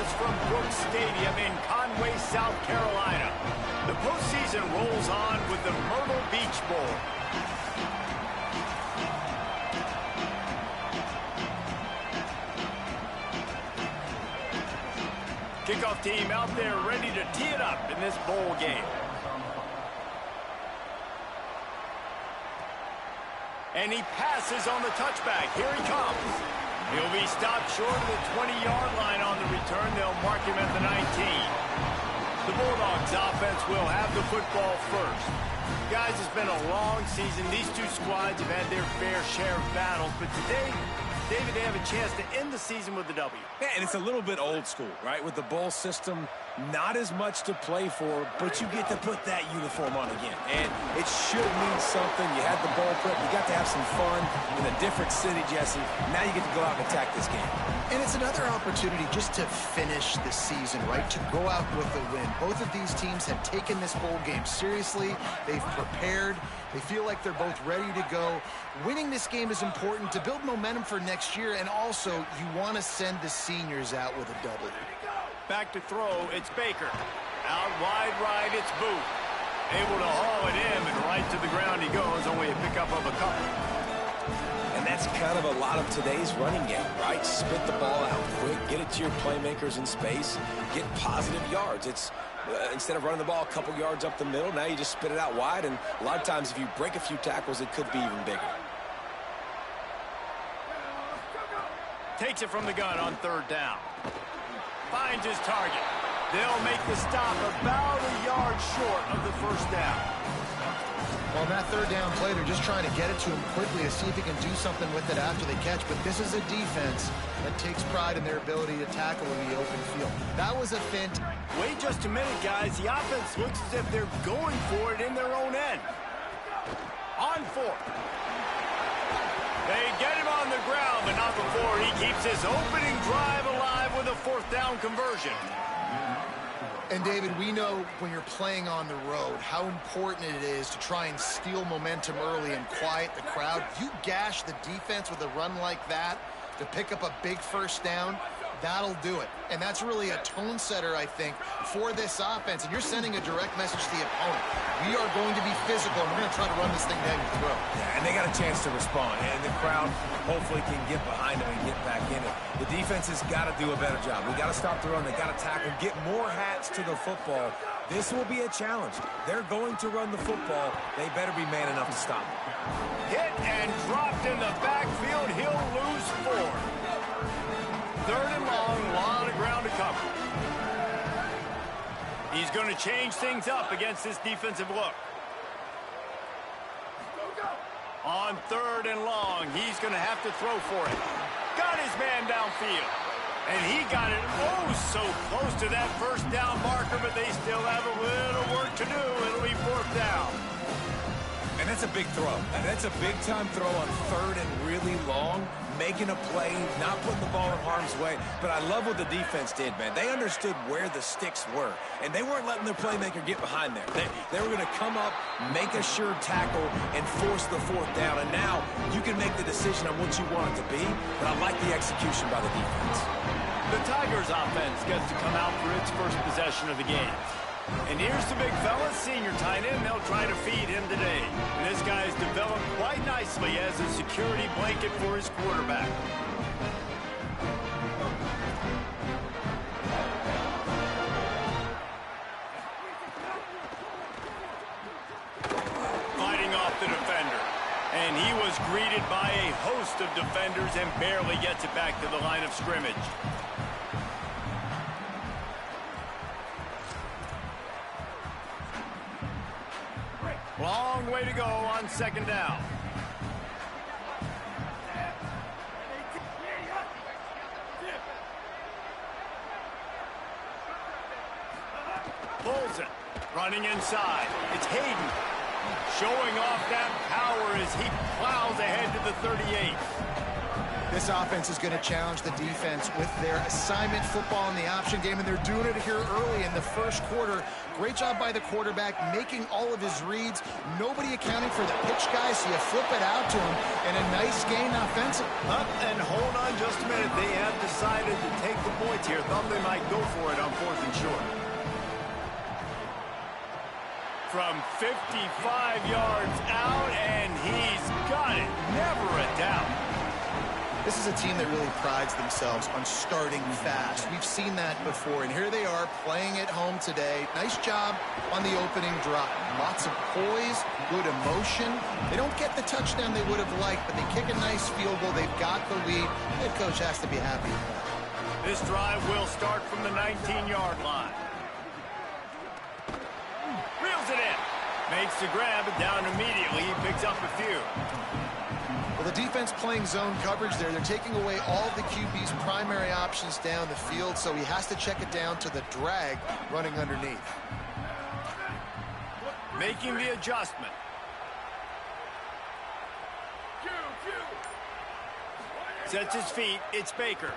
us from Brooks Stadium in Conway, South Carolina. The postseason rolls on with the Myrtle Beach Bowl. Kickoff team out there ready to tee it up in this bowl game. And he passes on the touchback. Here he comes. He'll be stopped short of the 20-yard line on the return. They'll mark him at the 19. The Bulldogs offense will have the football first. Guys, it's been a long season. These two squads have had their fair share of battles, but today, David, they have a chance to end the season with a W. Yeah, and it's a little bit old school, right? With the bowl system, not as much to play for, but you get to put that uniform on again. And it should mean something. You had the bowl prep. You got to have some fun in a different city, Jesse. Now you get to go out and attack this game. And it's another opportunity just to finish the season, right? To go out with a win. Both of these teams have taken this bowl game seriously. They've prepared. They feel like they're both ready to go. Winning this game is important to build momentum for next year, and also you want to send the seniors out with a W. Back to throw, it's Baker. Out wide right, it's Booth. Able to haul it in, and right to the ground he goes, only a pickup of a couple. And that's kind of a lot of today's running game, right? Spit the ball out quick, get it to your playmakers in space, get positive yards. It's instead of running the ball a couple yards up the middle, now you just spit it out wide, and a lot of times if you break a few tackles, it could be even bigger. Takes it from the gun on third down. Finds his target. They'll make the stop about a yard short of the first down. On that third down play, they're just trying to get it to him quickly to see if he can do something with it after they catch. But this is a defense that takes pride in their ability to tackle in the open field. That was a fantastic. Wait just a minute, guys. The offense looks as if they're going for it in their own end. On fourth. They get him on the ground, but not before he keeps his opening drive alive with a fourth down conversion. And, David, we know when you're playing on the road how important it is to try and steal momentum early and quiet the crowd. You gash the defense with a run like that to pick up a big first down, that'll do it. And that's really a tone setter, I think, for this offense. And you're sending a direct message to the opponent. We are going to be physical, and we're going to try to run this thing down your throat. Yeah, and they got a chance to respond, and the crowd hopefully can get behind them and get back in it. The defense has got to do a better job. We got to stop the run. They got to tackle, get more hats to the football. This will be a challenge. They're going to run the football. They better be man enough to stop it. Hit and dropped in the backfield. He'll lose 4. Third and long, a lot of ground to cover. He's going to change things up against this defensive look. On third and long, he's going to have to throw for it. Got his man downfield. And he got it so close to that first down marker, but they still have a little work to do. It'll be fourth down. And that's a big throw. And that's a big-time throw on third and really long, making a play, not putting the ball in harm's way. But I love what the defense did, man. They understood where the sticks were, and they weren't letting their playmaker get behind there. They were going to come up, make a sure tackle, and force the fourth down. And now you can make the decision on what you want it to be, but I like the execution by the defense. The Tigers offense gets to come out for its first possession of the game. And here's the big fella, senior tight end. They'll try to feed him today. And this guy's developed quite nicely as a security blanket for his quarterback. Fighting off the defender. And he was greeted by a host of defenders and barely gets it back to the line of scrimmage. Long way to go on second down. Pulls it. Running inside. It's Hayden. Showing off that power as he plows ahead to the 38. This offense is going to challenge the defense with their assignment football in the option game, and they're doing it here early in the first quarter. Great job by the quarterback, making all of his reads. Nobody accounting for the pitch guy, so you flip it out to him, and a nice gain offensive. Up and hold on just a minute. They have decided to take the points here. Thought they might go for it on 4th and short. From 55 yards out, and he's got it. Never a doubt. This is a team that really prides themselves on starting fast. We've seen that before, and here they are playing at home today. Nice job on the opening drive. Lots of poise, good emotion. They don't get the touchdown they would have liked, but they kick a nice field goal. They've got the lead. Head coach has to be happy with that. This drive will start from the 19-yard line. Reels it in. Makes the grab, and down immediately. He picks up a few. Well, the defense playing zone coverage there. They're taking away all the QB's primary options down the field, so he has to check it down to the drag running underneath. Making the adjustment. Sets his feet. It's Baker.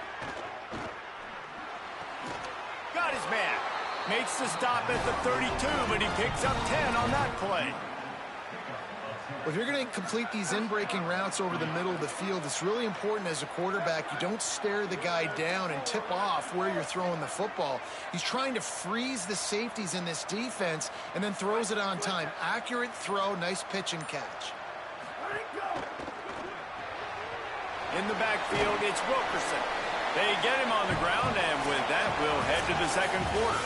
Got his man. Makes the stop at the 32, but he picks up 10 on that play. If you're going to complete these in-breaking routes over the middle of the field, it's really important as a quarterback you don't stare the guy down and tip off where you're throwing the football. He's trying to freeze the safeties in this defense and then throws it on time. Accurate throw, nice pitch and catch. In the backfield, it's Wilkerson. They get him on the ground, and with that, we'll head to the second quarter.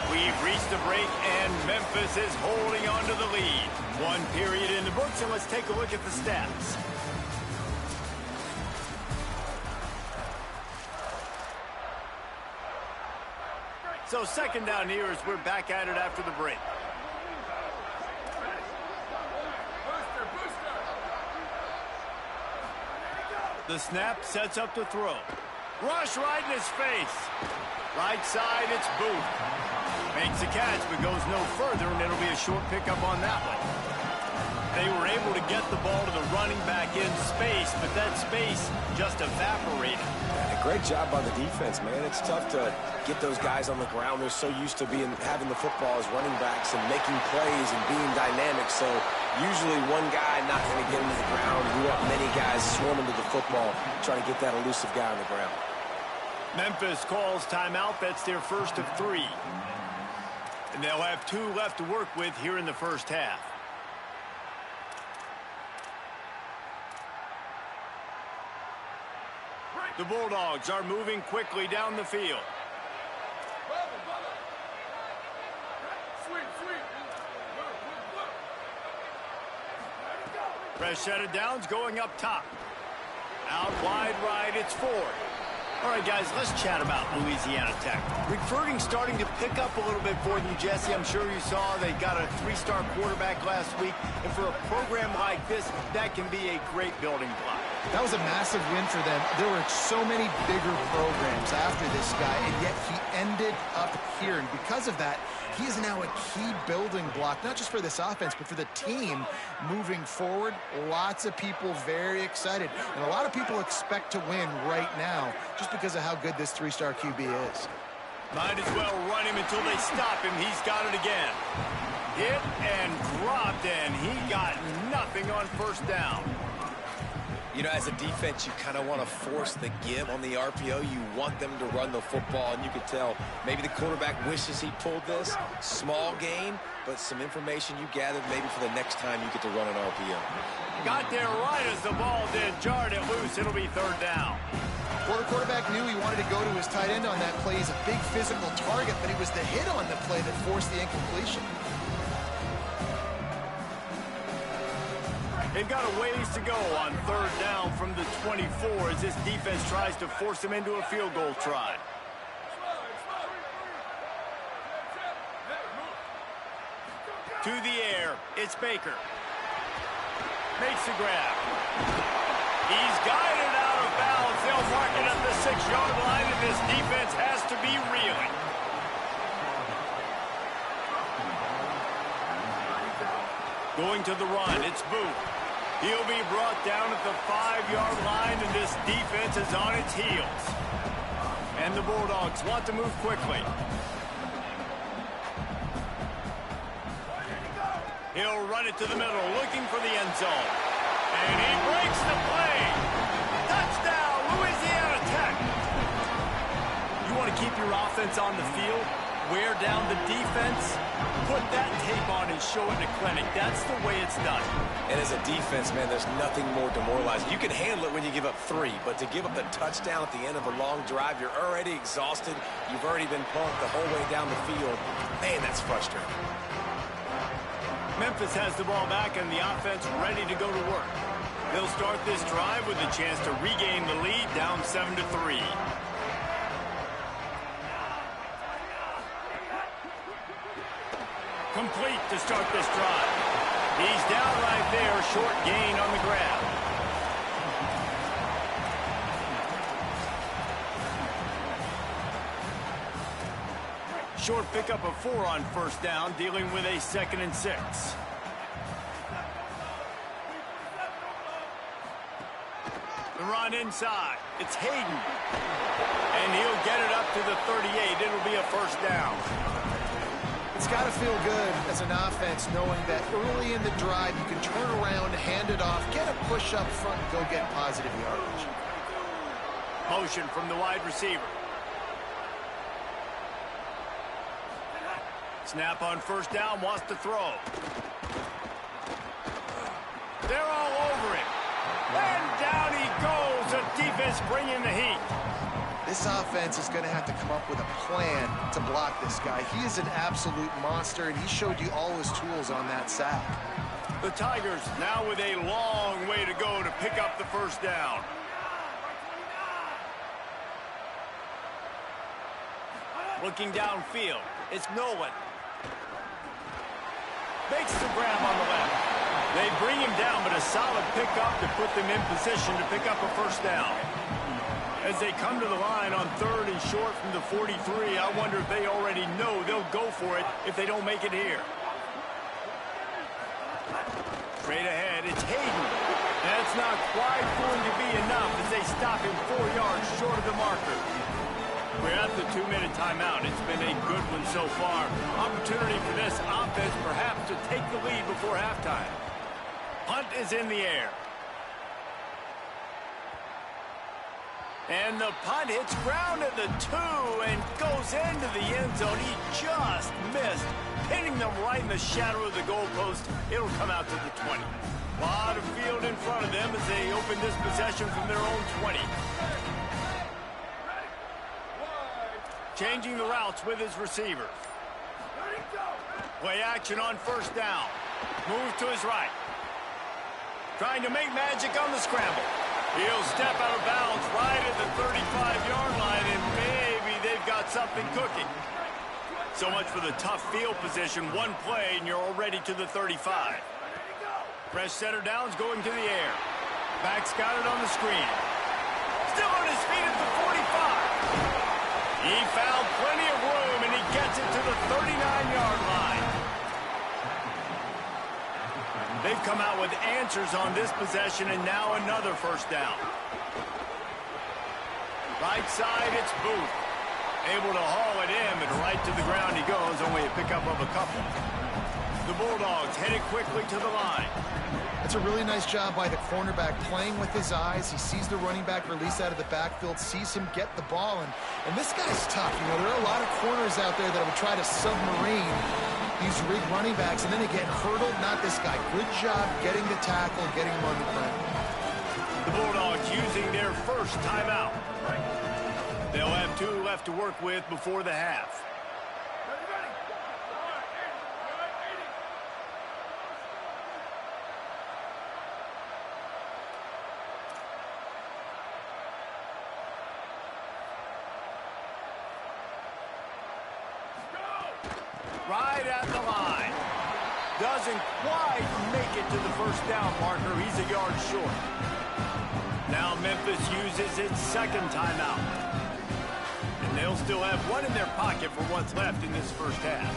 We've reached the break, and Memphis is holding on to the lead. 1 period in the books, and let's take a look at the stats. So second down here as we're back at it after the break. The snap sets up the throw. Rush right in his face. Right side, it's Booth. Makes the catch, but goes no further, and it'll be a short pickup on that one. They were able to get the ball to the running back in space, but that space just evaporated. And a great job by the defense, man. It's tough to get those guys on the ground. They're so used to having the football as running backs and making plays and being dynamic. So usually one guy not going to get into the ground. You want many guys swarming to the football, trying to get that elusive guy on the ground. Memphis calls timeout. That's their first of 3. And they'll have 2 left to work with here in the first half. The Bulldogs are moving quickly down the field. Fresh set of downs going up top. Out wide right, it's Ford. All right, guys, let's chat about Louisiana Tech. Recruiting starting to pick up a little bit for you, Jesse. I'm sure you saw they got a 3-star quarterback last week. And for a program like this, that can be a great building block. That was a massive win for them. There were so many bigger programs after this guy, and yet he ended up here. And because of that, he is now a key building block, not just for this offense, but for the team moving forward. Lots of people very excited. And a lot of people expect to win right now just because of how good this 3-star QB is. Might as well run him until they stop him. He's got it again. Hit and dropped, and he got nothing on first down. You know, as a defense, you kind of want to force the give on the RPO. You want them to run the football, and you could tell maybe the quarterback wishes he pulled this. Small gain, but some information you gathered maybe for the next time you get to run an RPO. Got there right as the ball did. Jarred it loose. It'll be third down. Well, the quarterback knew he wanted to go to his tight end on that play. He's a big physical target, but it was the hit on the play that forced the incompletion. They've got a ways to go on third down from the 24 as this defense tries to force them into a field goal try. To the air, it's Baker. Makes the grab. He's guided out of bounds. They'll mark it at the 6-yard line, and this defense has to be reeling. Going to the run, it's Booth. He'll be brought down at the 5-yard line, and this defense is on its heels. And the Bulldogs want to move quickly. He'll run it to the middle, looking for the end zone. And he breaks the play. Touchdown, Louisiana Tech. You want to keep your offense on the field, wear down the defense, put that tape on and show it in a clinic. That's the way it's done. And as a defense, man, there's nothing more demoralizing. You can handle it when you give up 3, but to give up the touchdown at the end of a long drive, you're already exhausted. You've already been punked the whole way down the field. Man, that's frustrating. Memphis has the ball back and the offense ready to go to work. They'll start this drive with a chance to regain the lead, down 7-3. Complete to start this drive. He's down right there, short gain on the grab. Short pickup of 4 on first down, dealing with a 2nd and 6. The run inside. It's Hayden. And he'll get it up to the 38. It'll be a first down. It's got to feel good as an offense knowing that early in the drive you can turn around, hand it off, get a push up front, and go get positive yardage. Motion from the wide receiver. Snap on first down, wants to throw. They're all over him. And down he goes. The defense bringing the heat. This offense is going to have to come up with a plan to block this guy. He is an absolute monster, and he showed you all his tools on that sack. The Tigers now with a long way to go to pick up the first down. Looking downfield, it's Nolan. Makes the grab on the left. They bring him down, but a solid pickup to put them in position to pick up a first down. As they come to the line on 3rd and short from the 43, I wonder if they already know they'll go for it if they don't make it here. Straight ahead, it's Hayden. That's not quite going to be enough as they stop him 4 yards short of the marker. We're at the 2-minute timeout. It's been a good one so far. Opportunity for this offense perhaps to take the lead before halftime. Punt is in the air. And the punt hits ground at the 2 and goes into the end zone. He just missed, pinning them right in the shadow of the goalpost. It'll come out to the 20. A lot of field in front of them as they open this possession from their own 20. Changing the routes with his receivers. Play action on first down. Move to his right. Trying to make magic on the scramble. He'll step out of bounds right at the 35-yard line, and maybe they've got something cooking. So much for the tough field position. One play, and you're already to the 35. Fresh center downs going to the air. Back's got it on the screen. Still on his feet at the 45. He found plenty of room, and he gets it to the 39-yard line. They've come out with answers on this possession, and now another first down. Right side, it's Booth. Able to haul it in, but right to the ground he goes, only a pickup of a couple. The Bulldogs headed quickly to the line. It's a really nice job by the cornerback playing with his eyes. He sees the running back release out of the backfield, sees him get the ball, and this guy's tough. You know, there are a lot of corners out there that would try to submarine these rig running backs, and then they get hurdled. Not this guy. Good job getting the tackle, getting him on the ground. The Bulldogs using their first timeout. They'll have 2 left to work with before the half. Right at the line. Doesn't quite make it to the first down marker. He's a yard short. Now Memphis uses its second timeout. And they'll still have one in their pocket for what's left in this first half.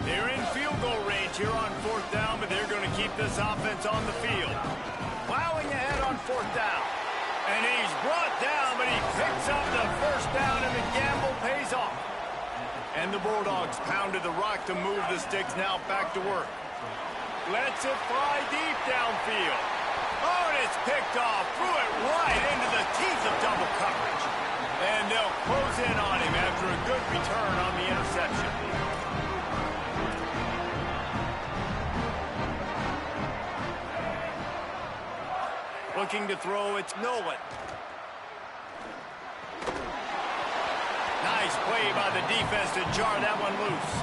They're in field goal range here on 4th down, but they're going to keep with this offense on the field. Plowing ahead on 4th down. And he's brought down, but he picks up the 1st down, and the gamble pays off. And the Bulldogs pounded the rock to move the sticks, now back to work. Lets it fly deep downfield. Oh, and it's picked off. Threw it right into the teeth of double coverage. And they'll close in on him after a good return on the interception. Looking to throw, it's Nolan. Nice play by the defense to jar that one loose.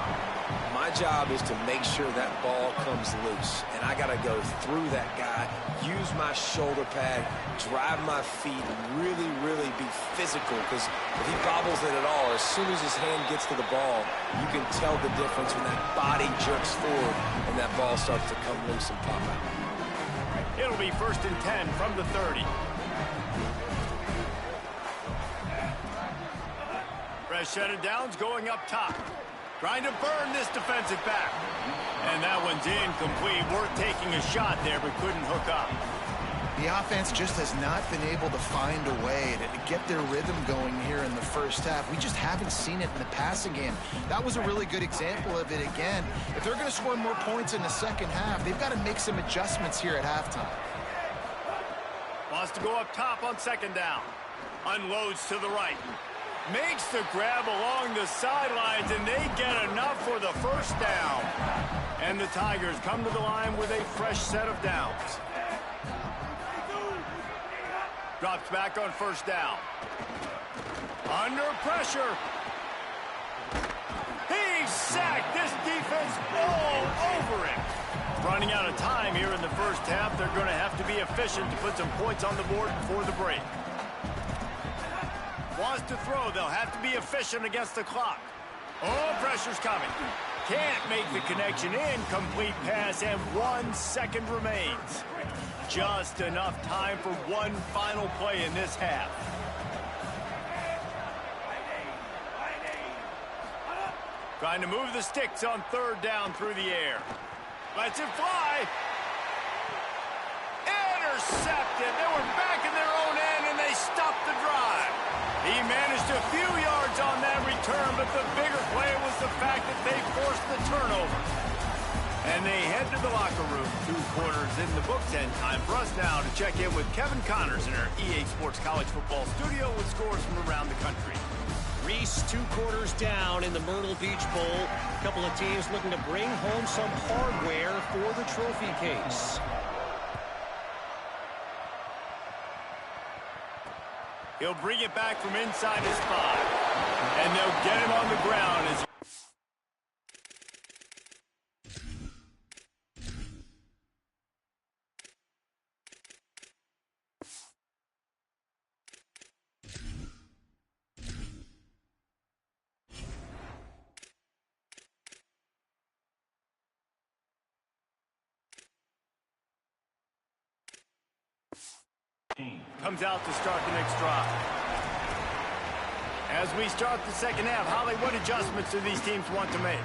My job is to make sure that ball comes loose. And I got to go through that guy, use my shoulder pad, drive my feet, and really, really be physical. Because if he bobbles it at all, as soon as his hand gets to the ball, you can tell the difference when that body jerks forward and that ball starts to come loose and pop out. It'll be 1st and 10 from the 30. Fresh set of downs going up top. Trying to burn this defensive back. And that one's incomplete. Worth taking a shot there, but couldn't hook up. The offense just has not been able to find a way to get their rhythm going here in the 1st half. We just haven't seen it in the passing game. That was a really good example of it again. If they're going to score more points in the 2nd half, they've got to make some adjustments here at halftime. Wants to go up top on 2nd down. Unloads to the right. Makes the grab along the sidelines, and they get enough for the 1st down. And the Tigers come to the line with a fresh set of downs. Drops back on 1st down. Under pressure. He's sacked. This defense all over him. Running out of time here in the 1st half. They're going to have to be efficient to put some points on the board before the break. Wants to throw. They'll have to be efficient against the clock. Oh, pressure's coming. Can't make the connection. Incomplete pass, and 1 second remains. Just enough time for one final play in this half. Trying to move the sticks on 3rd down through the air. Lets it fly. Intercepted. They were back in their own end, and they stopped the drive. He managed a few yards on that return, but the bigger play was the fact that they forced the turnover. And they head to the locker room. 2 quarters in the books, and time for us now to check in with Kevin Connors in our EA Sports College Football studio with scores from around the country. Reese 2 quarters down in the Myrtle Beach Bowl. A couple of teams looking to bring home some hardware for the trophy case. He'll bring it back from inside his 5. And they'll get him on the ground as comes out to start the next drive. As we start the 2nd half, Holly, what adjustments do these teams want to make?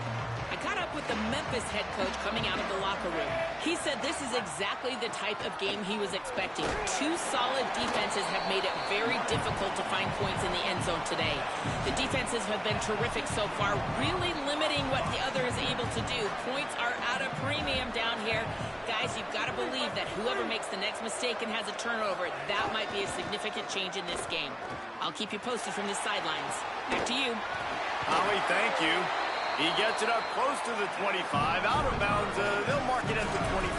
I caught up with the Memphis head coach coming out of the locker room. He said this is exactly the type of game he was expecting. 2 solid defenses have made it very difficult to find points in the end zone today. The defenses have been terrific so far, really limiting what the other is able to do. Points are at a premium down here. Guys, you've got to believe that whoever makes the next mistake and has a turnover, that might be a significant change in this game. I'll keep you posted from the sidelines. Back to you. Holly, thank you. He gets it up close to the 25. Out of bounds, they'll mark it at the 24.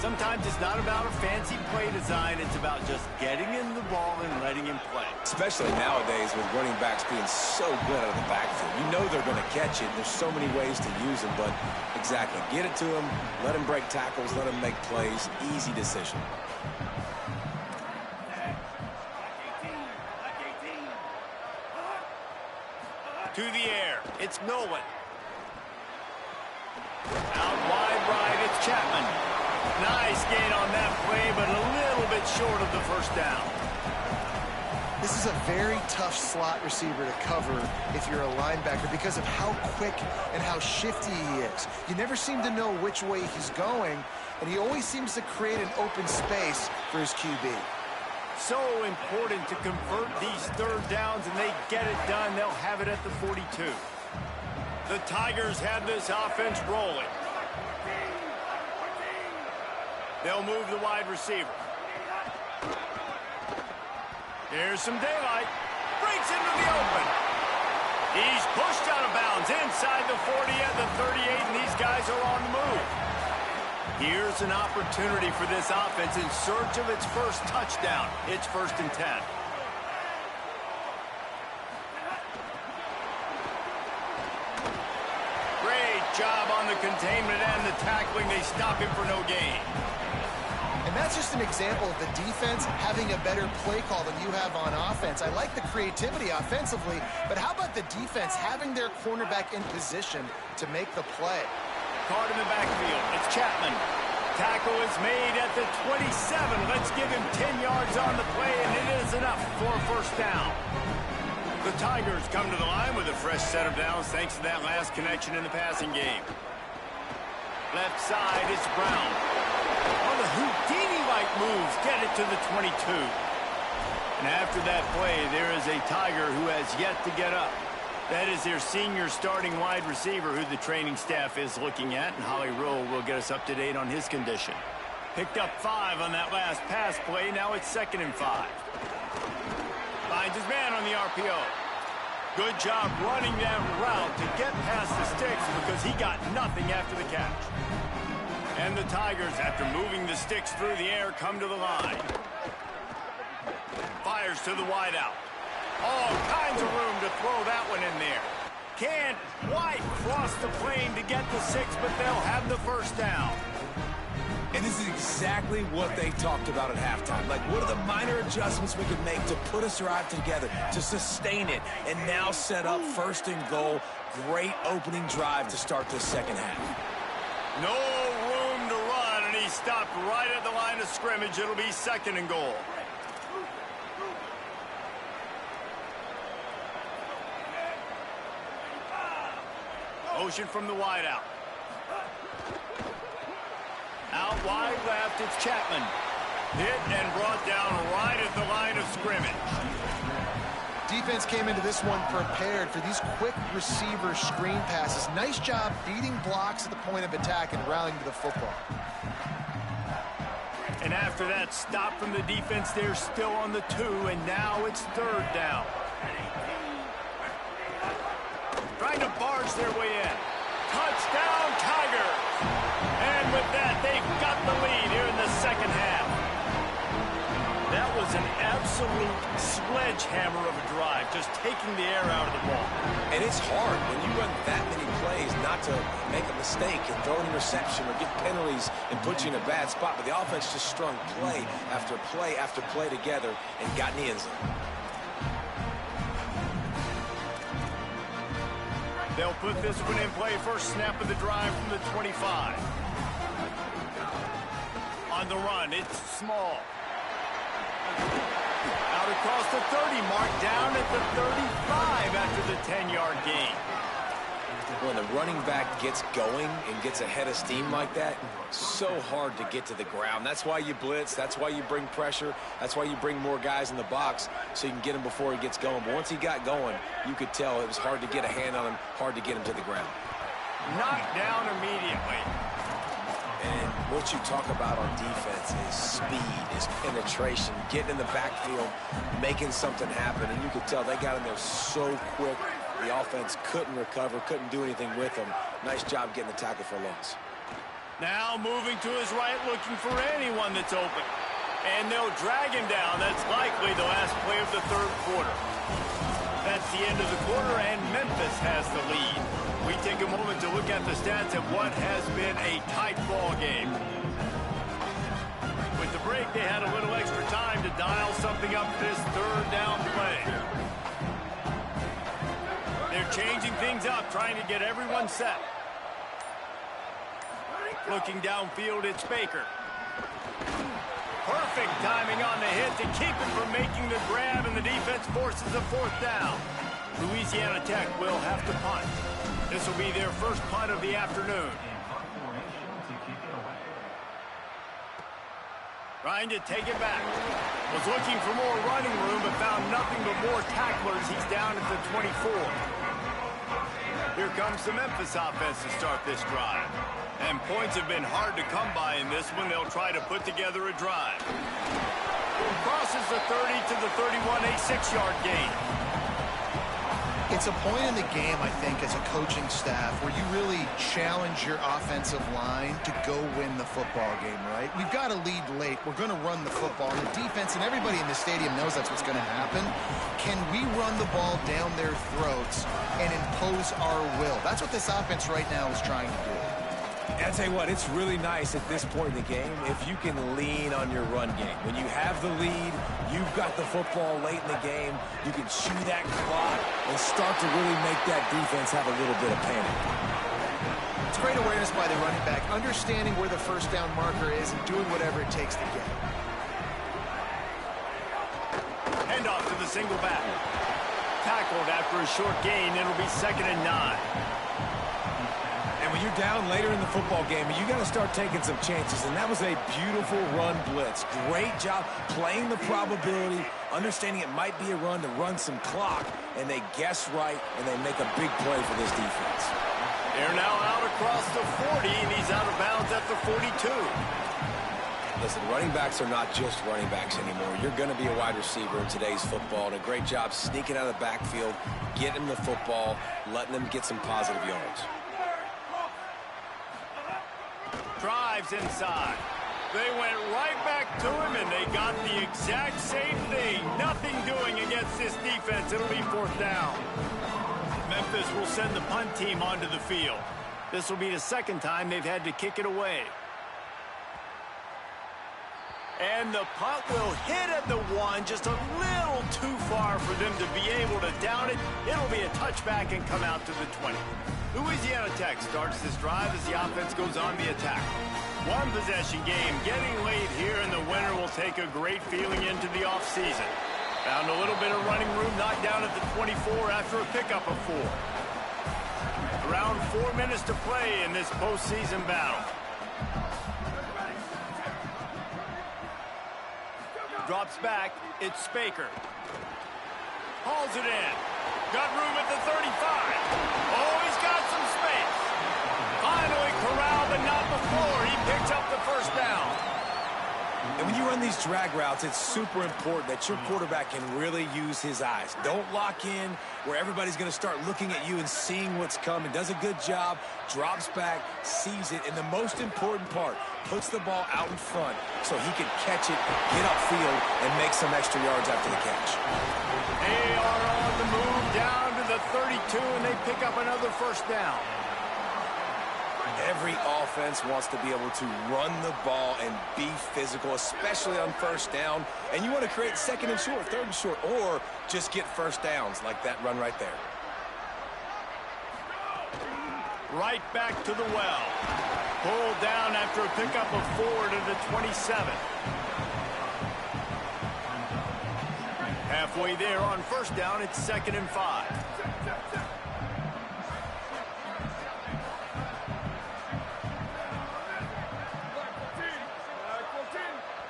Sometimes it's not about a fancy play design. It's about just getting in the ball and letting him play. Especially nowadays with running backs being so good out of the backfield. You know they're going to catch it. There's so many ways to use them, but exactly. Get it to them, let them break tackles, let them make plays. Easy decision. To the air, it's Nolan. Out wide right, it's Chapman. Nice gain on that play, but a little bit short of the 1st down. This is a very tough slot receiver to cover if you're a linebacker because of how quick and how shifty he is. You never seem to know which way he's going, and he always seems to create an open space for his QB. So important to convert these third downs, and they get it done. They'll have it at the 42. The Tigers have this offense rolling. They'll move the wide receiver. Here's some daylight. Breaks into the open. He's pushed out of bounds inside the 40 and the 38, and these guys are on the move. Here's an opportunity for this offense in search of its first touchdown. It's 1st and 10. Great job on the containment and the tackling. They stop him for no gain. And that's just an example of the defense having a better play call than you have on offense. I like the creativity offensively, but how about the defense having their cornerback in position to make the play? Card in the backfield. It's Chapman. Tackle is made at the 27. Let's give him 10 yards on the play, and it is enough for a first down. The Tigers come to the line with a fresh set of downs thanks to that last connection in the passing game. Left side is Brown. On the Houdini-like moves, get it to the 22. And after that play, there is a Tiger who has yet to get up. That is their senior starting wide receiver who the training staff is looking at, and Holly Rowe will get us up to date on his condition. Picked up 5 on that last pass play. Now it's 2nd and 5. Finds his man on the RPO. Good job running that route to get past the sticks because he got nothing after the catch. And the Tigers, after moving the sticks through the air, come to the line. Fires to the wideout. All kinds of room to throw that one in there. Can't quite cross the plane to get the 6, but they'll have the first down. And this is exactly what they talked about at halftime. Like, what are the minor adjustments we could make to put us drive together, to sustain it, and now set up 1st and goal. Great opening drive to start the second half. No room to run, and he stopped right at the line of scrimmage. It'll be 2nd and goal. Motion from the wideout. Out wide left, it's Chapman. Hit and brought down right at the line of scrimmage. Defense came into this one prepared for these quick receiver screen passes. Nice job beating blocks at the point of attack and rallying to the football. And after that stop from the defense, they're still on the 2, and now it's 3rd down. Trying to barge their way in. Touchdown, Tigers! And with that, they've got the lead here in the second half. That was an absolute sledgehammer of a drive, just taking the air out of the ball. And it's hard when you run that many plays not to make a mistake and throw an interception or get penalties and put you in a bad spot. But the offense just strung play after play after play together and got in the end zone. They'll put this one in play. First snap of the drive from the 25. On the run, it's Small. Out across the 30 mark, down at the 35 after the 10-yard gain. When the running back gets going and gets ahead of steam like that, so hard to get to the ground. That's why you blitz. That's why you bring pressure. That's why you bring more guys in the box so you can get him before he gets going. But once he got going, you could tell it was hard to get a hand on him, hard to get him to the ground. Knocked down immediately. And what you talk about on defense is speed, is penetration, getting in the backfield, making something happen. And you could tell they got in there so quick. The offense couldn't recover, couldn't do anything with them. Nice job getting the tackle for loss. Now moving to his right, looking for anyone that's open. And they'll drag him down. That's likely the last play of the 3rd quarter. That's the end of the quarter, and Memphis has the lead. We take a moment to look at the stats of what has been a tight ball game. With the break, they had a little extra time to dial something up for this 3rd down play. They're changing things up, trying to get everyone set. Looking downfield, it's Baker. Perfect timing on the hit to keep him from making the grab, and the defense forces a fourth down. Louisiana Tech will have to punt. This will be their first punt of the afternoon. Trying to take it back. Was looking for more running room, but found nothing but more tacklers. He's down at the 24. Here comes the Memphis offense to start this drive. And points have been hard to come by in this one. They'll try to put together a drive. Crosses the 30 to the 31, a 6-yard gain. It's a point in the game, I think, as a coaching staff where you really challenge your offensive line to go win the football game, right? We've got to lead late. We're going to run the football. And the defense and everybody in the stadium knows that's what's going to happen. Can we run the ball down their throats and impose our will? That's what this offense right now is trying to do. I'll tell you what, it's really nice at this point in the game if you can lean on your run game. When you have the lead, you've got the football late in the game, you can chew that clock and start to really make that defense have a little bit of panic. It's great awareness by the running back, understanding where the first down marker is and doing whatever it takes to get it. Handoff to the single back. Tackled after a short gain. It'll be 2nd and 9. And when you're down later in the football game, you got to start taking some chances. And that was a beautiful run blitz. Great job playing the probability, understanding it might be a run to run some clock. And they guess right, and they make a big play for this defense. They're now out across the 40, and he's out of bounds at the 42. Listen, running backs are not just running backs anymore. You're going to be a wide receiver in today's football. And a great job sneaking out of the backfield, getting them the football, letting them get some positive yards. Drives inside. They went right back to him, and they got the exact same thing. Nothing doing against this defense. It'll be 4th down. Memphis will send the punt team onto the field. This will be the second time they've had to kick it away. And the punt will hit at the 1, just a little too far for them to be able to down it. It'll be a touchback and come out to the 20. Louisiana Tech starts this drive as the offense goes on the attack. One possession game, getting late here, and the winner will take a great feeling into the offseason. Found a little bit of running room, knocked down at the 24 after a pickup of 4. Around 4 minutes to play in this postseason battle. Drops back, it's Spaker. Hauls it in. Got room at the 35. Oh, he's got some space. Finally corralled, but not before. He picks up the first down. And when you run these drag routes, it's super important that your quarterback can really use his eyes. Don't lock in where everybody's going to start looking at you and seeing what's coming. Does a good job, drops back, sees it, and the most important part, puts the ball out in front so he can catch it, get upfield, and make some extra yards after the catch. They are on the move down to the 32, and they pick up another first down. Every offense wants to be able to run the ball and be physical, especially on first down. And you want to create 2nd and short, 3rd and short, or just get first downs like that run right there. Right back to the well. Pulled down after a pickup of 4 to the 27. Halfway there on first down, it's 2nd and 5.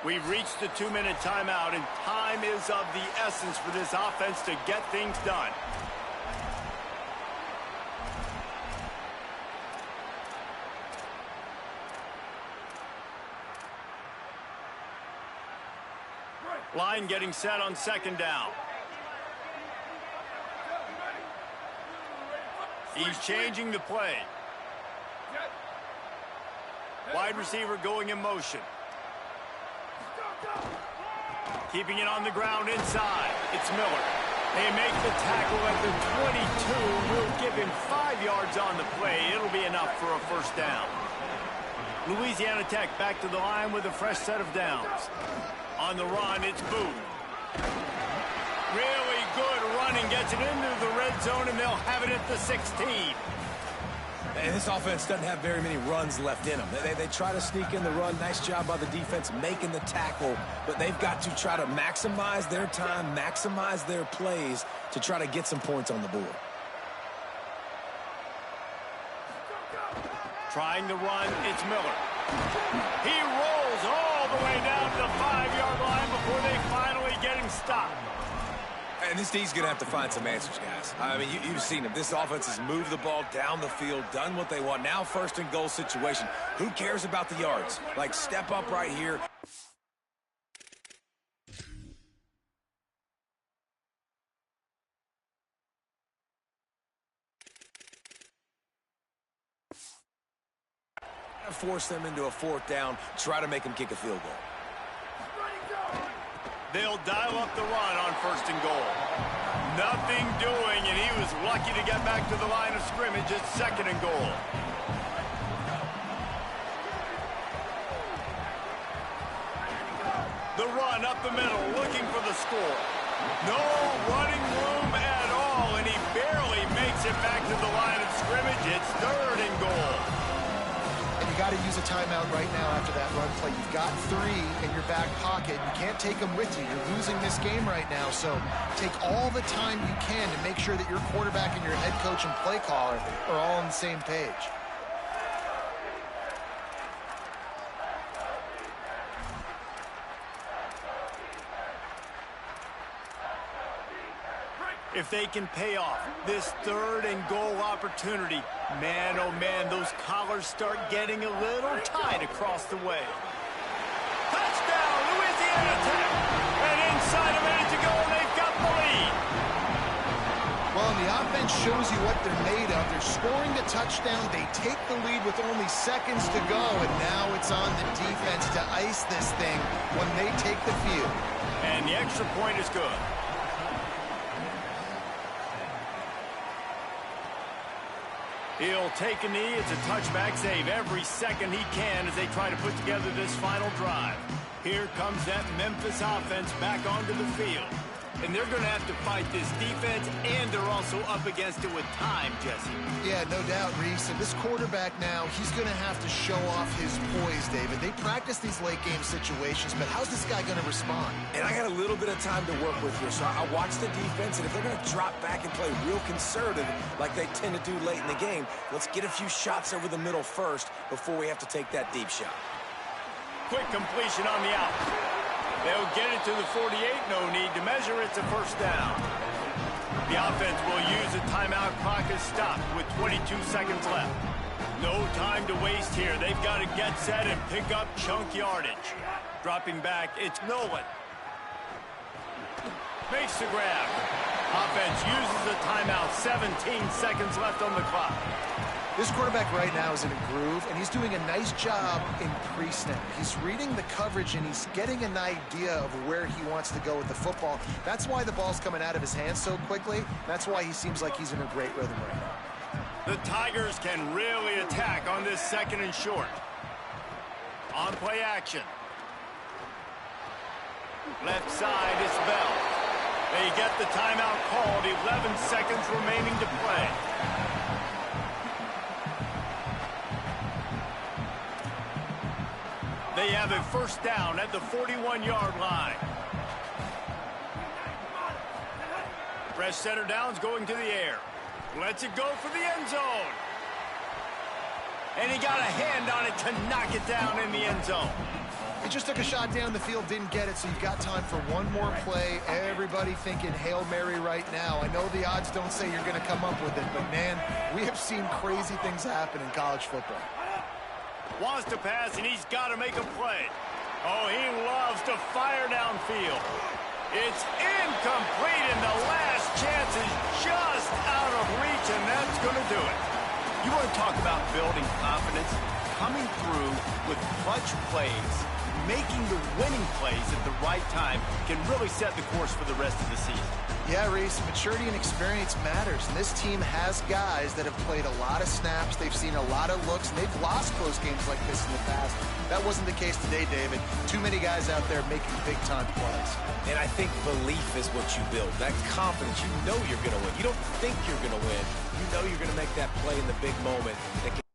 We've reached the 2-minute timeout, and time is of the essence for this offense to get things done. Line getting set on 2nd down. He's changing the play. Wide receiver going in motion. Keeping it on the ground inside. It's Miller. They make the tackle at the 22. Will give him 5 yards on the play. It'll be enough for a first down. Louisiana Tech back to the line with a fresh set of downs. On the run, it's Booth. Really good running. Gets it into the red zone, and they'll have it at the 16. And this offense doesn't have very many runs left in them. They try to sneak in the run. Nice job by the defense making the tackle. But they've got to try to maximize their time, maximize their plays to try to get some points on the board. Trying to run, it's Miller. He rolls all the way down to the 5-yard line before they finally get him stopped. And this D's going to have to find some answers, guys. I mean, you've seen them. This offense has moved the ball down the field, done what they want. Now first and goal situation. Who cares about the yards? Like, step up right here. Force them into a 4th down, try to make them kick a field goal. They'll dial up the run on 1st and goal. Nothing doing, and he was lucky to get back to the line of scrimmage at 2nd and goal. The run up the middle, looking for the score. No running room at all, and he barely makes it back to the line of scrimmage. It's 3rd and goal. Got to use a timeout right now after that run play. You've got 3 in your back pocket. You can't take them with you. You're losing this game right now, so take all the time you can to make sure that your quarterback and your head coach and play caller are all on the same page. If they can pay off this 3rd and goal opportunity, man, oh man, those collars start getting a little tight across the way. Touchdown, Louisiana Tech! And inside a minute to go, and they've got the lead. Well, the offense shows you what they're made of. They're scoring the touchdown. They take the lead with only seconds to go, and now it's on the defense to ice this thing when they take the field. And the extra point is good. He'll take a knee. It's a touchback save every second he can as they try to put together this final drive. Here comes that Memphis offense back onto the field. And they're going to have to fight this defense, and they're also up against it with time, Jesse. Yeah, no doubt, Reese. And this quarterback now, he's going to have to show off his poise, David. They practice these late-game situations, but how's this guy going to respond? And I got a little bit of time to work with here, so I watch the defense, and if they're going to drop back and play real conservative like they tend to do late in the game, let's get a few shots over the middle first before we have to take that deep shot. Quick completion on the out. They'll get it to the 48, no need to measure. It's a 1st down. The offense will use a timeout. Clock is stopped with 22 seconds left. No time to waste here. They've got to get set and pick up chunk yardage. Dropping back, it's Nolan. Makes the grab. Offense uses a timeout. 17 seconds left on the clock. This quarterback right now is in a groove, and he's doing a nice job in pre-snap. He's reading the coverage, and he's getting an idea of where he wants to go with the football. That's why the ball's coming out of his hands so quickly. That's why he seems like he's in a great rhythm right now. The Tigers can really attack on this 2nd and short. On play action. Left side is Bell. They get the timeout called. 11 seconds remaining to play. They have a 1st down at the 41-yard line. Fresh center downs going to the air. Lets it go for the end zone. And he got a hand on it to knock it down in the end zone. He just took a shot down the field, didn't get it, so you've got time for one more play. Everybody thinking Hail Mary right now. I know the odds don't say you're going to come up with it, but, man, we have seen crazy things happen in college football. Wants to pass, and he's got to make a play. Oh, he loves to fire downfield. It's incomplete, and the last chance is just out of reach, and that's going to do it. You want to talk about building confidence? Coming through with clutch plays, making the winning plays at the right time can really set the course for the rest of the season. Yeah, Reese, maturity and experience matters, and this team has guys that have played a lot of snaps. They've seen a lot of looks, and they've lost close games like this in the past. That wasn't the case today, David. Too many guys out there making big-time plays. And I think belief is what you build. That confidence, you know you're going to win. You don't think you're going to win. You know you're going to make that play in the big moment that can